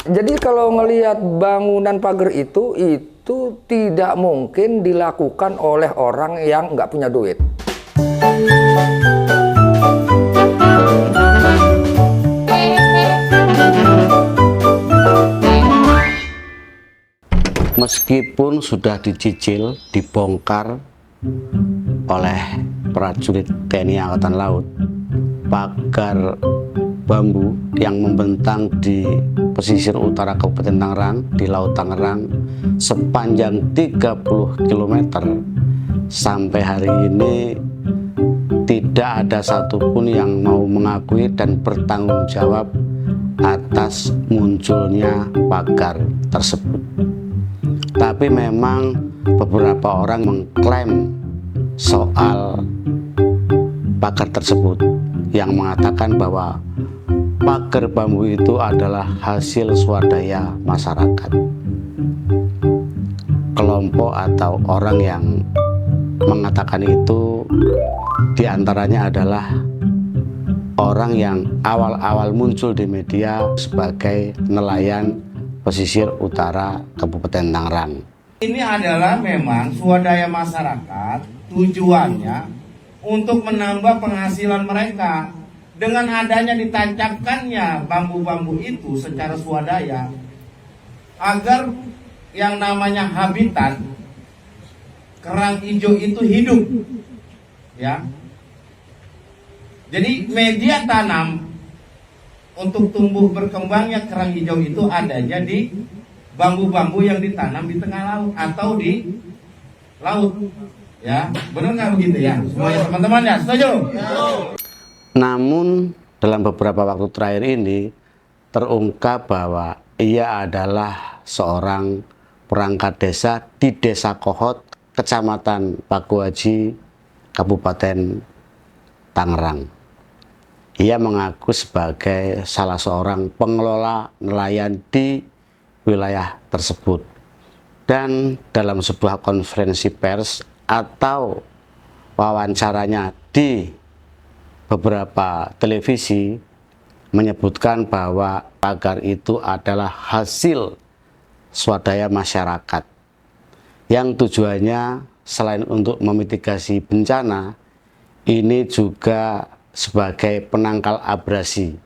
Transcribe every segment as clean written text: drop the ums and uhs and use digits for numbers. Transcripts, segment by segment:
Jadi kalau ngelihat bangunan pagar itu tidak mungkin dilakukan oleh orang yang nggak punya duit. Meskipun sudah dicicil, dibongkar oleh prajurit TNI Angkatan Laut, pagar bambu yang membentang di pesisir utara Kabupaten Tangerang, di Laut Tangerang, sepanjang 30 km, sampai hari ini tidak ada satupun yang mau mengakui dan bertanggung jawab atas munculnya pagar tersebut. Tapi memang beberapa orang mengklaim soal pagar tersebut, yang mengatakan bahwa pagar bambu itu adalah hasil swadaya masyarakat. Kelompok atau orang yang mengatakan itu diantaranya adalah orang yang awal-awal muncul di media sebagai nelayan pesisir utara Kabupaten Tangerang. Ini adalah memang swadaya masyarakat, tujuannya untuk menambah penghasilan mereka. Dengan adanya ditancapkannya bambu-bambu itu secara swadaya, agar yang namanya habitat kerang hijau itu hidup, ya. Jadi media tanam untuk tumbuh berkembangnya kerang hijau itu adanya di bambu-bambu yang ditanam di tengah laut atau di laut, ya. Benar nggak begitu ya semuanya teman-teman ya? Setuju? Namun dalam beberapa waktu terakhir ini terungkap bahwa ia adalah seorang perangkat desa di Desa Kohot, Kecamatan Pakuaji, Kabupaten Tangerang. Ia mengaku sebagai salah seorang pengelola nelayan di wilayah tersebut. Dan dalam sebuah konferensi pers atau wawancaranya di beberapa televisi menyebutkan bahwa pagar itu adalah hasil swadaya masyarakat yang tujuannya selain untuk memitigasi bencana, ini juga sebagai penangkal abrasi,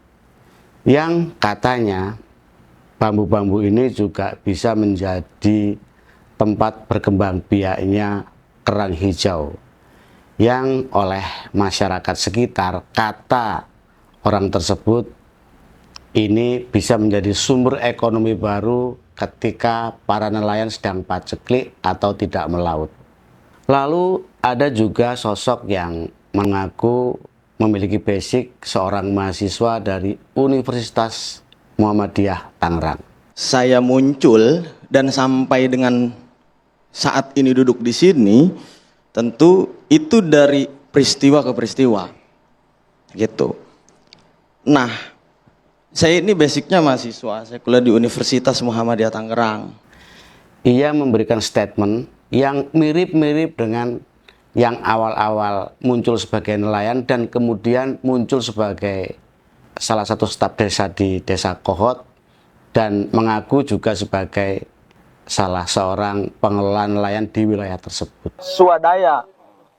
yang katanya bambu-bambu ini juga bisa menjadi tempat berkembang biaknya kerang hijau, yang oleh masyarakat sekitar, kata orang tersebut, ini bisa menjadi sumber ekonomi baru ketika para nelayan sedang paceklik atau tidak melaut. Lalu ada juga sosok yang mengaku memiliki basic seorang mahasiswa dari Universitas Muhammadiyah Tangerang. Saya muncul dan sampai dengan saat ini duduk di sini, tentu itu dari peristiwa ke peristiwa, gitu. Nah, saya ini basicnya mahasiswa, saya kuliah di Universitas Muhammadiyah Tangerang. Ia memberikan statement yang mirip-mirip dengan yang awal-awal muncul sebagai nelayan dan kemudian muncul sebagai salah satu staf desa di Desa Kohot dan mengaku juga sebagai salah seorang pengelola nelayan di wilayah tersebut. Swadaya,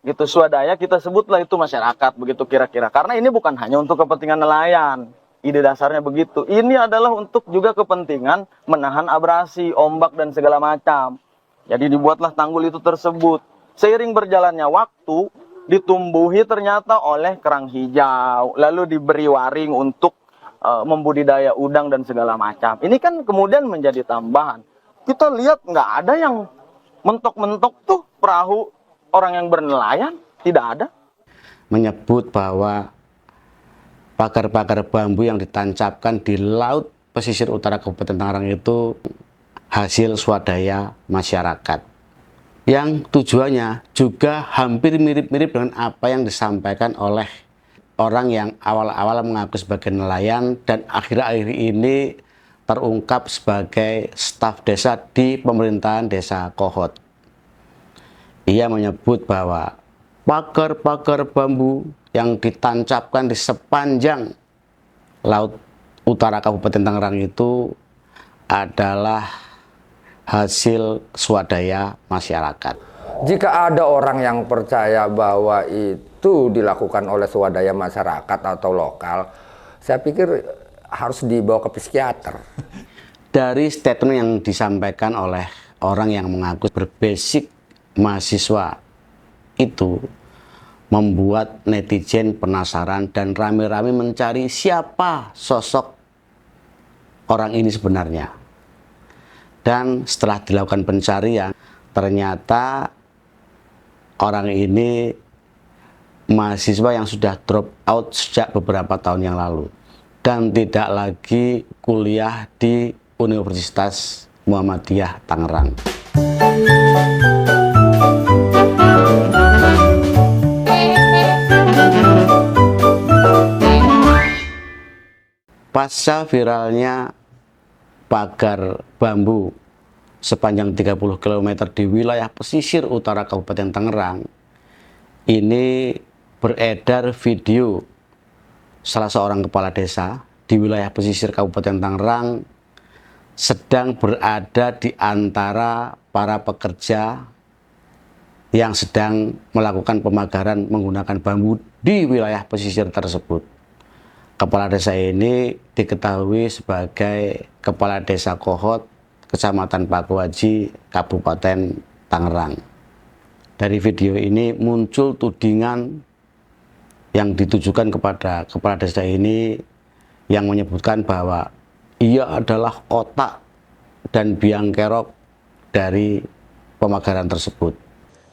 gitu, swadaya kita sebutlah itu masyarakat, begitu kira-kira. Karena ini bukan hanya untuk kepentingan nelayan, ide dasarnya begitu. Ini adalah untuk juga kepentingan menahan abrasi, ombak dan segala macam. Jadi dibuatlah tanggul itu tersebut. Seiring berjalannya waktu, ditumbuhi ternyata oleh kerang hijau, lalu diberi waring untuk membudidaya udang dan segala macam. Ini kan kemudian menjadi tambahan. Kita lihat nggak ada yang mentok-mentok tuh perahu orang yang bernelayan, tidak ada. Menyebut bahwa pagar-pagar bambu yang ditancapkan di laut pesisir utara Kabupaten Tangerang itu hasil swadaya masyarakat, yang tujuannya juga hampir mirip-mirip dengan apa yang disampaikan oleh orang yang awal-awal mengaku sebagai nelayan dan akhir-akhir ini terungkap sebagai staf desa di pemerintahan Desa Kohot. Ia menyebut bahwa pagar-pagar bambu yang ditancapkan di sepanjang laut utara Kabupaten Tangerang itu adalah hasil swadaya masyarakat. Jika ada orang yang percaya bahwa itu dilakukan oleh swadaya masyarakat atau lokal, saya pikir harus dibawa ke psikiater. Dari statement yang disampaikan oleh orang yang mengaku berbasic mahasiswa itu membuat netizen penasaran dan rame-rame mencari siapa sosok orang ini sebenarnya. Dan setelah dilakukan pencarian, ternyata orang ini mahasiswa yang sudah drop out sejak beberapa tahun yang lalu dan tidak lagi kuliah di Universitas Muhammadiyah Tangerang. Pasca viralnya pagar bambu sepanjang 30 km di wilayah pesisir utara Kabupaten Tangerang, ini beredar video salah seorang kepala desa di wilayah pesisir Kabupaten Tangerang sedang berada di antara para pekerja yang sedang melakukan pemagaran menggunakan bambu di wilayah pesisir tersebut. Kepala desa ini diketahui sebagai Kepala Desa Kohot, Kecamatan Pakuaji, Kabupaten Tangerang. Dari video ini muncul tudingan yang ditujukan kepada kepala desa ini yang menyebutkan bahwa ia adalah otak dan biang kerok dari pemagaran tersebut.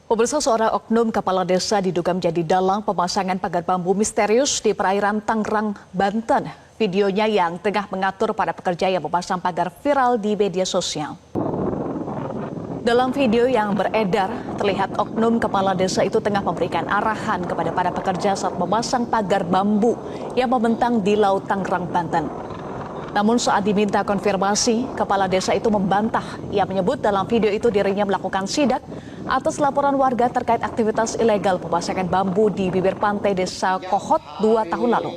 Pemirsa, seorang oknum kepala desa diduga menjadi dalang pemasangan pagar bambu misterius di perairan Tangerang, Banten. Videonya yang tengah mengatur para pekerja yang memasang pagar viral di media sosial. Dalam video yang beredar, terlihat oknum kepala desa itu tengah memberikan arahan kepada para pekerja saat memasang pagar bambu yang membentang di Laut Tangerang, Banten. Namun saat diminta konfirmasi, kepala desa itu membantah. Ia menyebut dalam video itu dirinya melakukan sidak atas laporan warga terkait aktivitas ilegal pemasangan bambu di bibir pantai Desa Kohot 2 tahun lalu.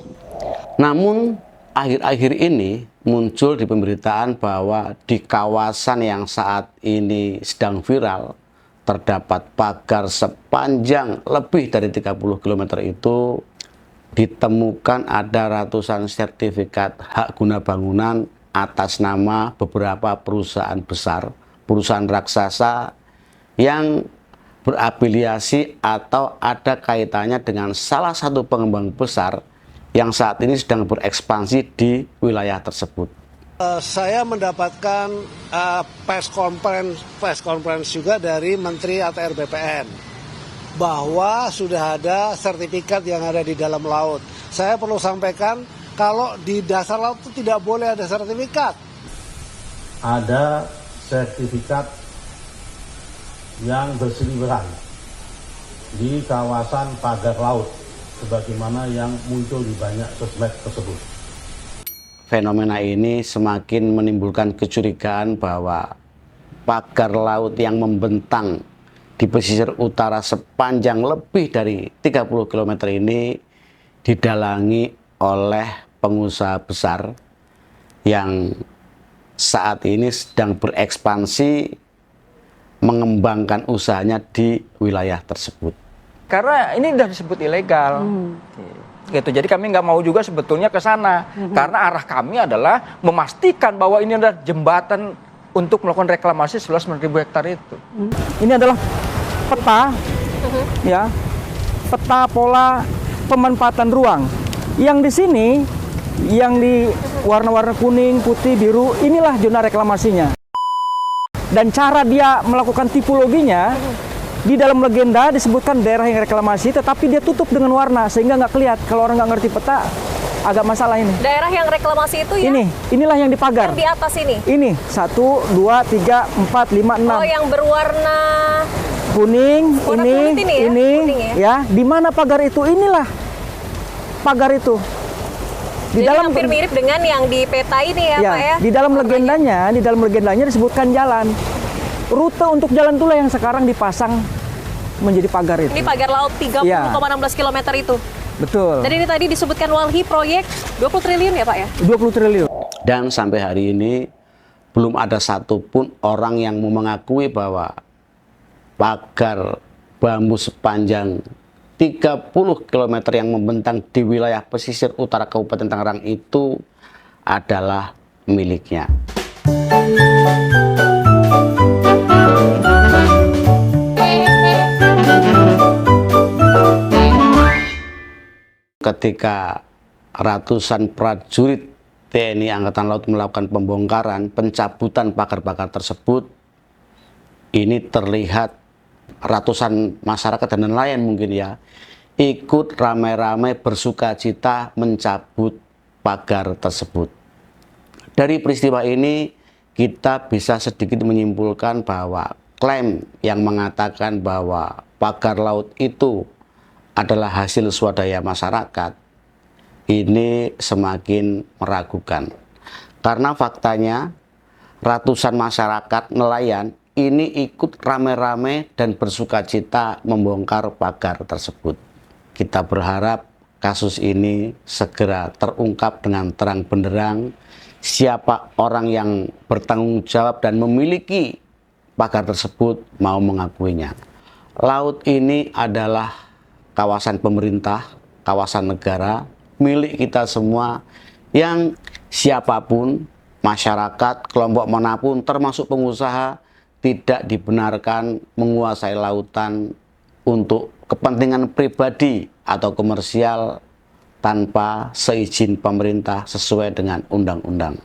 Namun akhir-akhir ini muncul di pemberitaan bahwa di kawasan yang saat ini sedang viral terdapat pagar sepanjang lebih dari 30 km itu ditemukan ada ratusan sertifikat hak guna bangunan atas nama beberapa perusahaan besar, perusahaan raksasa yang berafiliasi atau ada kaitannya dengan salah satu pengembang besar yang saat ini sedang berekspansi di wilayah tersebut. Saya mendapatkan press conference juga dari Menteri ATR BPN bahwa sudah ada sertifikat yang ada di dalam laut. Saya perlu sampaikan kalau di dasar laut itu tidak boleh ada sertifikat. Ada sertifikat yang berseliweran di kawasan pagar laut sebagaimana yang muncul di banyak sosmed tersebut. Fenomena ini semakin menimbulkan kecurigaan bahwa pagar laut yang membentang di pesisir utara sepanjang lebih dari 30 km ini didalangi oleh pengusaha besar yang saat ini sedang berekspansi mengembangkan usahanya di wilayah tersebut. Karena ini sudah disebut ilegal. Gitu. Jadi kami nggak mau juga sebetulnya ke sana. Karena arah kami adalah memastikan bahwa ini adalah jembatan untuk melakukan reklamasi 11.000 hektar itu. Ini adalah peta, ya, peta pola pemanfaatan ruang. Yang di sini, yang di warna-warna kuning, putih, biru, inilah zona reklamasinya. Dan cara dia melakukan tipologinya, di dalam legenda disebutkan daerah yang reklamasi, tetapi dia tutup dengan warna sehingga nggak kelihatan. Kalau orang nggak ngerti peta, agak masalah ini. Daerah yang reklamasi itu ya? Inilah yang dipagar. Yang di atas ini? Ini, 1, 2, 3, 4, 5, 6. Oh, yang berwarna kuning, warna ini, kulit ini ya? ini, Kuning ya. Di mana pagar itu? Inilah pagar itu. Di Jadi dalam hampir mirip dengan yang di peta ini ya, Pak ya? Di dalam legendanya disebutkan jalan. Rute untuk jalan itulah yang sekarang dipasang menjadi pagar itu. Ini pagar laut 30,16 km itu. Betul. Dan ini tadi disebutkan walhi proyek 20 triliun ya Pak ya? 20 triliun. Dan sampai hari ini belum ada satupun orang yang mau mengakui bahwa pagar bambu sepanjang 30 km yang membentang di wilayah pesisir utara Kabupaten Tangerang itu adalah miliknya. Ketika ratusan prajurit TNI Angkatan Laut melakukan pembongkaran, pencabutan pagar-pagar tersebut, ini terlihat ratusan masyarakat dan nelayan mungkin ya, ikut ramai-ramai bersuka cita mencabut pagar tersebut. Dari peristiwa ini kita bisa sedikit menyimpulkan bahwa klaim yang mengatakan bahwa pagar laut itu adalah hasil swadaya masyarakat ini semakin meragukan, karena faktanya ratusan masyarakat nelayan ini ikut rame-rame dan bersuka cita membongkar pagar tersebut. Kita berharap kasus ini segera terungkap dengan terang benderang, siapa orang yang bertanggung jawab dan memiliki pagar tersebut mau mengakuinya. Laut ini adalah kawasan pemerintah, kawasan negara, milik kita semua, yang siapapun, masyarakat, kelompok manapun, termasuk pengusaha, tidak dibenarkan menguasai lautan untuk kepentingan pribadi atau komersial tanpa seizin pemerintah sesuai dengan undang-undang.